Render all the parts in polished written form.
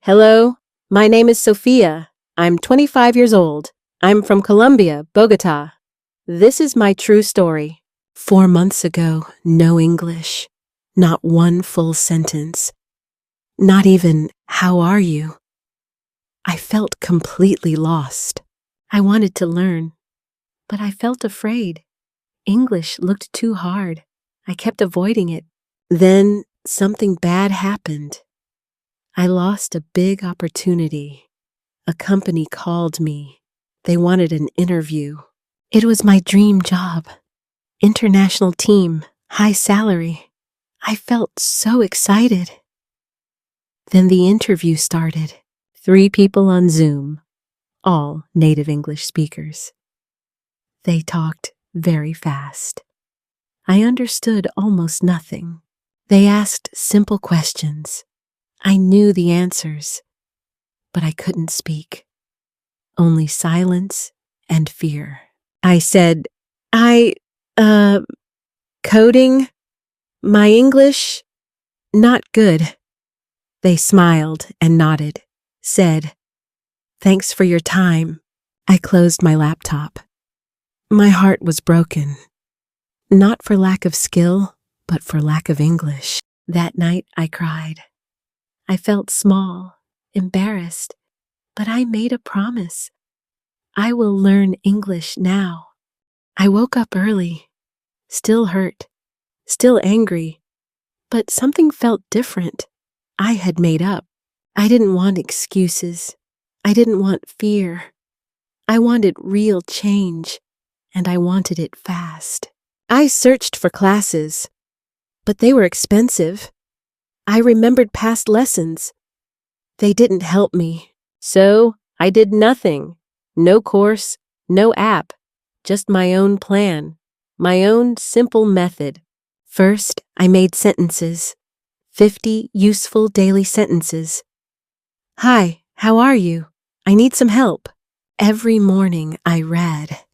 Hello, my name is Sofia. I'm 25 years old. I'm from Colombia, Bogota. This is my true story. 4 months ago, no English. Not one full sentence. Not even, "How are you?" I felt completely lost. I wanted to learn, but I felt afraid. English looked too hard. I kept avoiding it. Then something bad happened. I lost a big opportunity. A company called me. They wanted an interview. It was my dream job. International team, high salary. I felt so excited. Then the interview started. 3 people on Zoom, all native English speakers. They talked very fast. I understood almost nothing. They asked simple questions. I knew the answers, but I couldn't speak. Only silence and fear. I said, coding, my English, not good. They smiled and nodded, said, "Thanks for your time." I closed my laptop. My heart was broken. Not for lack of skill, but for lack of English. That night I cried. I felt small, embarrassed, but I made a promise. I will learn English now. I woke up early, still hurt, still angry, but something felt different. I had made up. I didn't want excuses. I didn't want fear. I wanted real change, and I wanted it fast. I searched for classes, but they were expensive. I remembered past lessons. They didn't help me, so I did nothing. No course, no app, just my own plan, my own simple method. First, I made sentences, 50 useful daily sentences. "Hi, how are you? I need some help." Every morning I read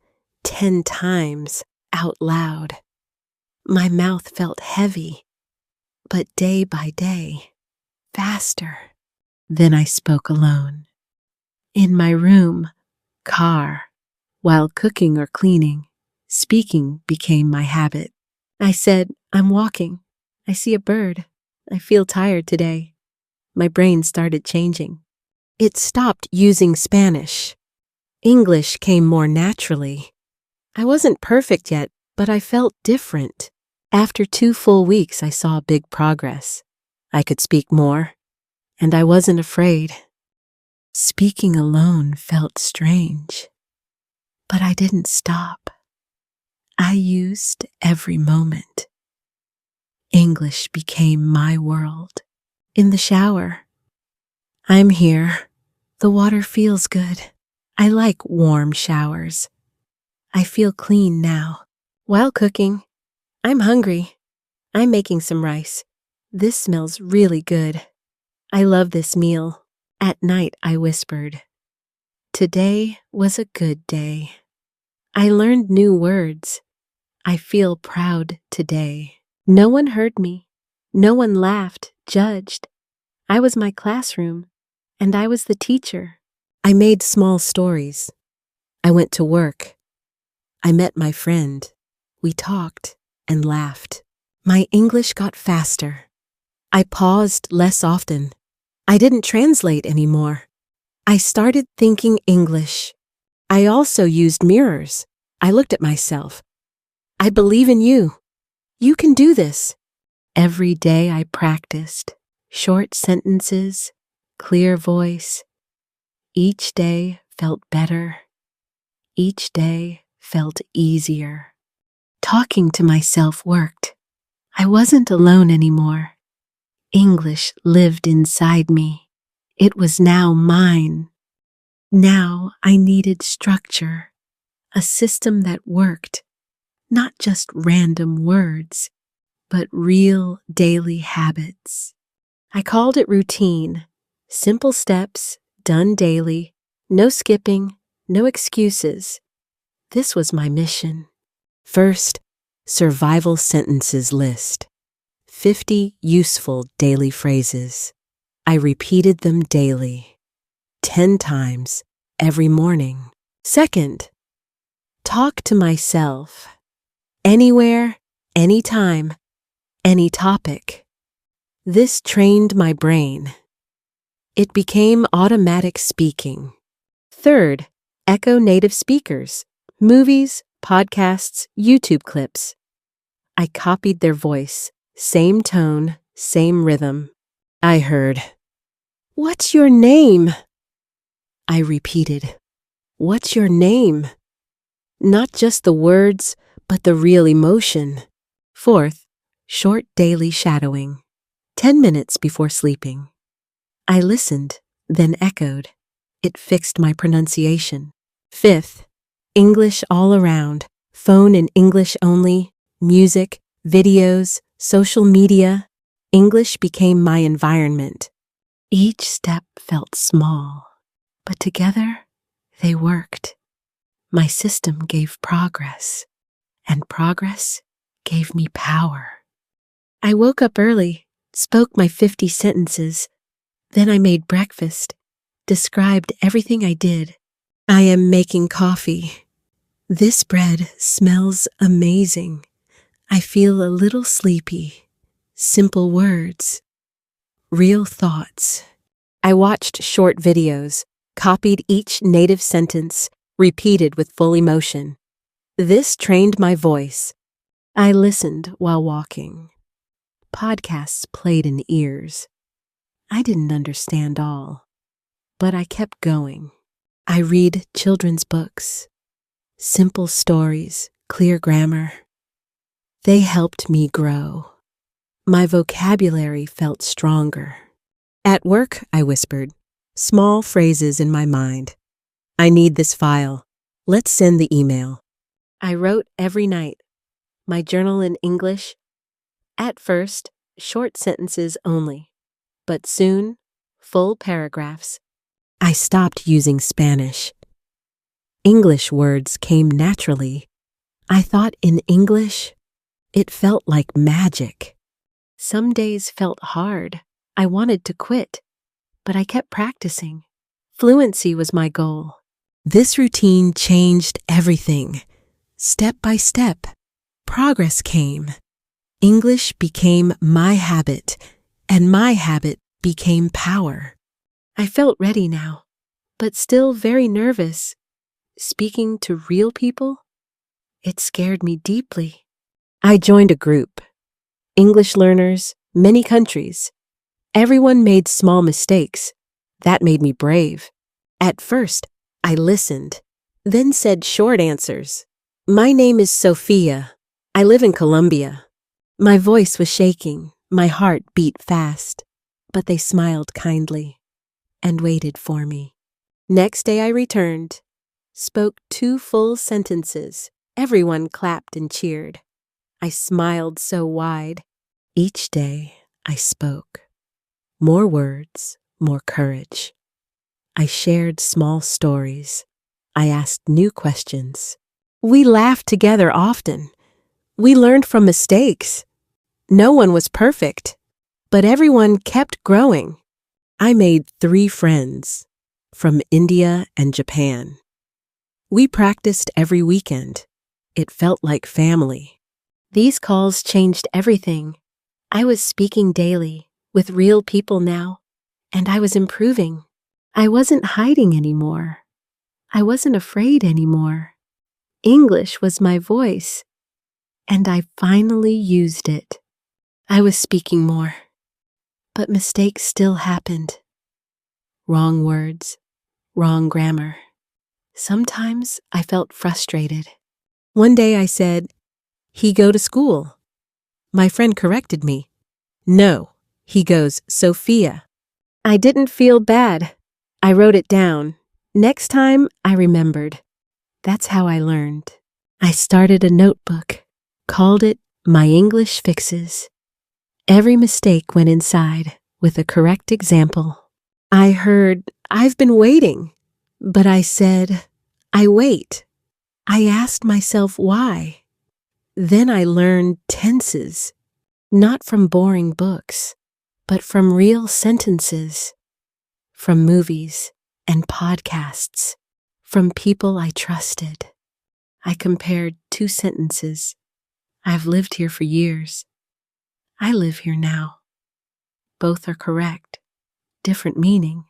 10 times out loud. My mouth felt heavy, but day by day, faster. Then I spoke alone. In my room, car, while cooking or cleaning, speaking became my habit. I said, "I'm walking. I see a bird. I feel tired today." My brain started changing. It stopped using Spanish. English came more naturally. I wasn't perfect yet, but I felt different. After 2 full weeks, I saw big progress. I could speak more, and I wasn't afraid. Speaking alone felt strange, but I didn't stop. I used every moment. English became my world. In the shower, "I'm here. The water feels good. I like warm showers. I feel clean now." While cooking, "I'm hungry. I'm making some rice. This smells really good. I love this meal." At night, I whispered, "Today was a good day. I learned new words. I feel proud today." No one heard me. No one laughed, judged. I was my classroom, and I was the teacher. I made small stories. I went to work. I met my friend. We talked and laughed. My English got faster. I paused less often. I didn't translate anymore. I started thinking English. I also used mirrors. I looked at myself. "I believe in you. You can do this." Every day I practiced. Short sentences, clear voice. Each day felt better. Each day felt easier. Talking to myself worked. I wasn't alone anymore. English lived inside me. It was now mine. Now I needed structure, a system that worked, not just random words, but real daily habits. I called it routine, simple steps, done daily, no skipping, no excuses. This was my mission. First, survival sentences list. 50 useful daily phrases. I repeated them daily, 10 times every morning. Second, talk to myself. Anywhere, anytime, any topic. This trained my brain. It became automatic speaking. Third, echo native speakers, movies, podcasts, YouTube clips. I copied their voice, same tone, same rhythm. I heard, "What's your name?" I repeated, "What's your name?" Not just the words, but the real emotion. Fourth, short daily shadowing, 10 minutes before sleeping. I listened, then echoed. It fixed my pronunciation. Fifth, English all around, phone in English only, music, videos, social media. English became my environment. Each step felt small, but together they worked. My system gave progress, and progress gave me power. I woke up early, spoke my 50 sentences, then I made breakfast, described everything I did. I am making coffee. This bread smells amazing. I feel a little sleepy. Simple words. Real thoughts. I watched short videos, copied each native sentence, repeated with full emotion. This trained my voice. I listened while walking. Podcasts played in ears. I didn't understand all, but I kept going. I read children's books, simple stories, clear grammar. They helped me grow. My vocabulary felt stronger. At work, I whispered, small phrases in my mind. I need this file. Let's send the email. I wrote every night. My journal in English. At first, short sentences only, but soon, full paragraphs. I stopped using Spanish. English words came naturally. I thought in English. It felt like magic. Some days felt hard. I wanted to quit, but I kept practicing. Fluency was my goal. This routine changed everything. Step by step, progress came. English became my habit, and my habit became power. I felt ready now, but still very nervous. Speaking to real people, it scared me deeply. I joined a group. English learners, many countries. Everyone made small mistakes. That made me brave. At first, I listened, then said short answers. My name is Sofia. I live in Colombia. My voice was shaking. My heart beat fast. But they smiled kindly and waited for me. Next day I returned, spoke 2 full sentences. Everyone clapped and cheered. I smiled so wide. Each day I spoke. More words, more courage. I shared small stories. I asked new questions. We laughed together often. We learned from mistakes. No one was perfect, but everyone kept growing. I made 3 friends from India and Japan. We practiced every weekend. It felt like family. These calls changed everything. I was speaking daily with real people now, and I was improving. I wasn't hiding anymore. I wasn't afraid anymore. English was my voice, and I finally used it. I was speaking more, but mistakes still happened. Wrong words, wrong grammar. Sometimes I felt frustrated. One day I said, "He go to school." My friend corrected me. "No, he goes Sofia." I didn't feel bad. I wrote it down. Next time, I remembered. That's how I learned. I started a notebook, called it My English Fixes. Every mistake went inside with a correct example. I heard, "I've been waiting," but I said, "I wait." I asked myself why. Then I learned tenses, not from boring books, but from real sentences, from movies and podcasts, from people I trusted. I compared 2 sentences. I've lived here for years. I live here now. Both are correct, different meaning.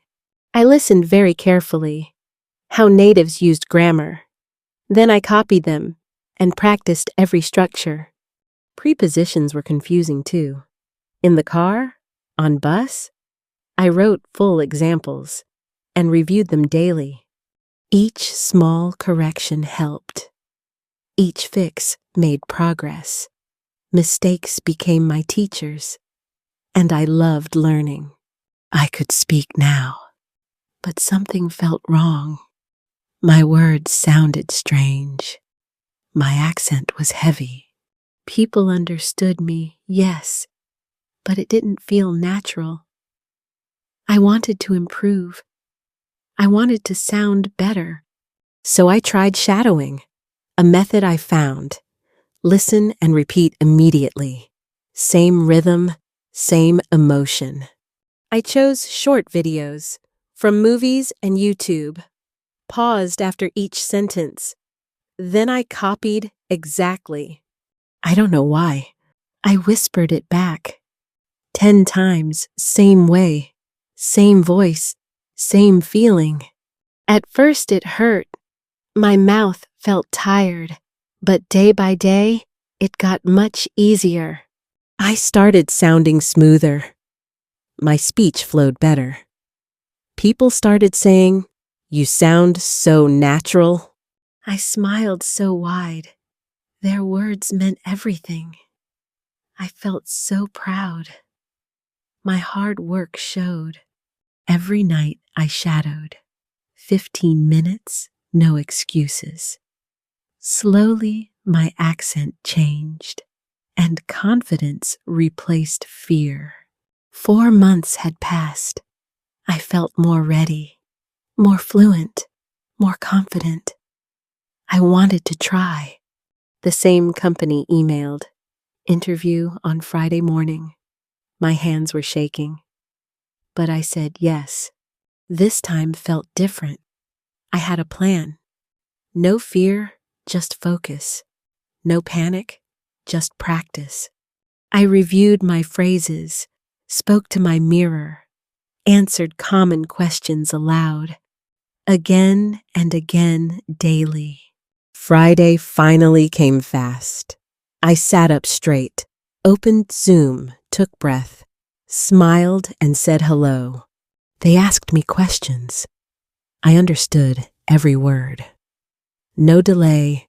I listened very carefully, how natives used grammar. Then I copied them and practiced every structure. Prepositions were confusing too. In the car, on bus, I wrote full examples and reviewed them daily. Each small correction helped. Each fix made progress. Mistakes became my teachers, and I loved learning. I could speak now, but something felt wrong. My words sounded strange. My accent was heavy. People understood me, yes, but it didn't feel natural. I wanted to improve. I wanted to sound better. So I tried shadowing, a method I found. Listen and repeat immediately. Same rhythm, same emotion. I chose short videos from movies and YouTube, paused after each sentence. Then I copied exactly. I don't know why. I whispered it back. 10 times, same way, same voice, same feeling. At first it hurt. My mouth felt tired, but day by day, it got much easier. I started sounding smoother. My speech flowed better. People started saying, "You sound so natural." I smiled so wide. Their words meant everything. I felt so proud. My hard work showed. Every night I shadowed. 15 minutes, no excuses. Slowly my accent changed, and confidence replaced fear. 4 months had passed. I felt more ready, more fluent, more confident. I wanted to try. The same company emailed. Interview on Friday morning. My hands were shaking. But I said yes. This time felt different. I had a plan. No fear, just focus. No panic, just practice. I reviewed my phrases, spoke to my mirror, answered common questions aloud, again and again daily. Friday finally came fast. I sat up straight, opened Zoom, took breath, smiled and said hello. They asked me questions. I understood every word. No delay,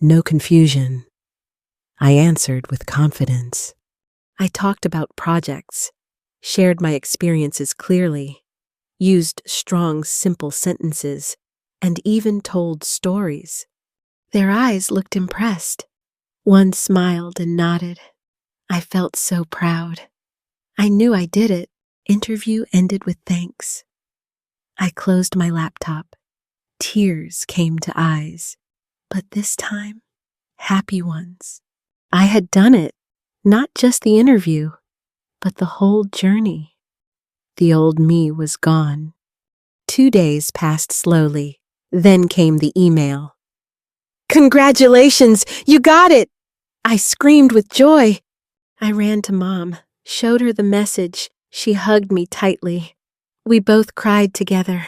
no confusion. I answered with confidence. I talked about projects, shared my experiences clearly, used strong, simple sentences, and even told stories. Their eyes looked impressed. One smiled and nodded. I felt so proud. I knew I did it. Interview ended with thanks. I closed my laptop. Tears came to eyes, but this time, happy ones. I had done it, not just the interview, but the whole journey. The old me was gone. 2 days passed slowly. Then came the email. "Congratulations! You got it!" I screamed with joy. I ran to Mom, showed her the message. She hugged me tightly. We both cried together.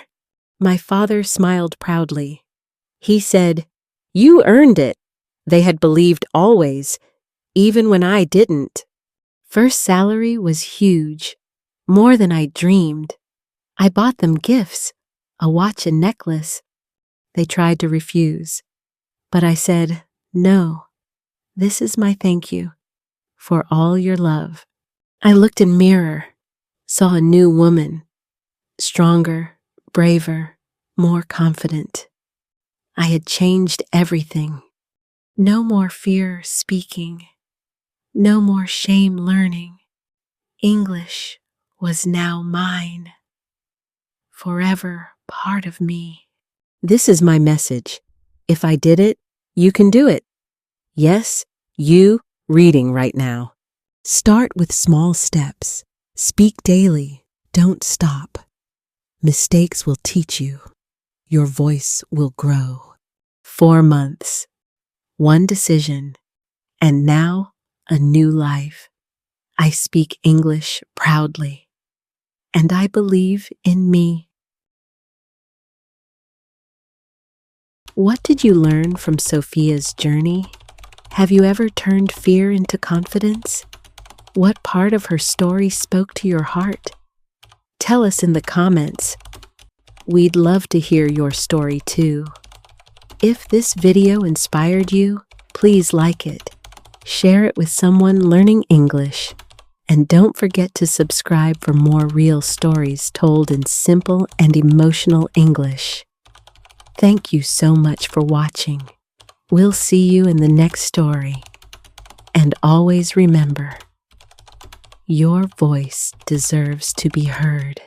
My father smiled proudly. He said, "You earned it." They had believed always, even when I didn't. First salary was huge, more than I dreamed. I bought them gifts, a watch and necklace. They tried to refuse, but I said, "No, this is my thank you for all your love." I looked in mirror, saw a new woman, stronger, braver, more confident. I had changed everything. No more fear speaking. No more shame learning. English was now mine. Forever part of me. This is my message. If I did it, you can do it. Yes, you reading right now. Start with small steps. Speak daily. Don't stop. Mistakes will teach you. Your voice will grow. 4 months, one decision, and now a new life. I speak English proudly, and I believe in me. What did you learn from Sofia's journey? Have you ever turned fear into confidence? What part of her story spoke to your heart? Tell us in the comments. We'd love to hear your story too. If this video inspired you, please like it, share it with someone learning English, and don't forget to subscribe for more real stories told in simple and emotional English. Thank you so much for watching. We'll see you in the next story. And always remember, your voice deserves to be heard.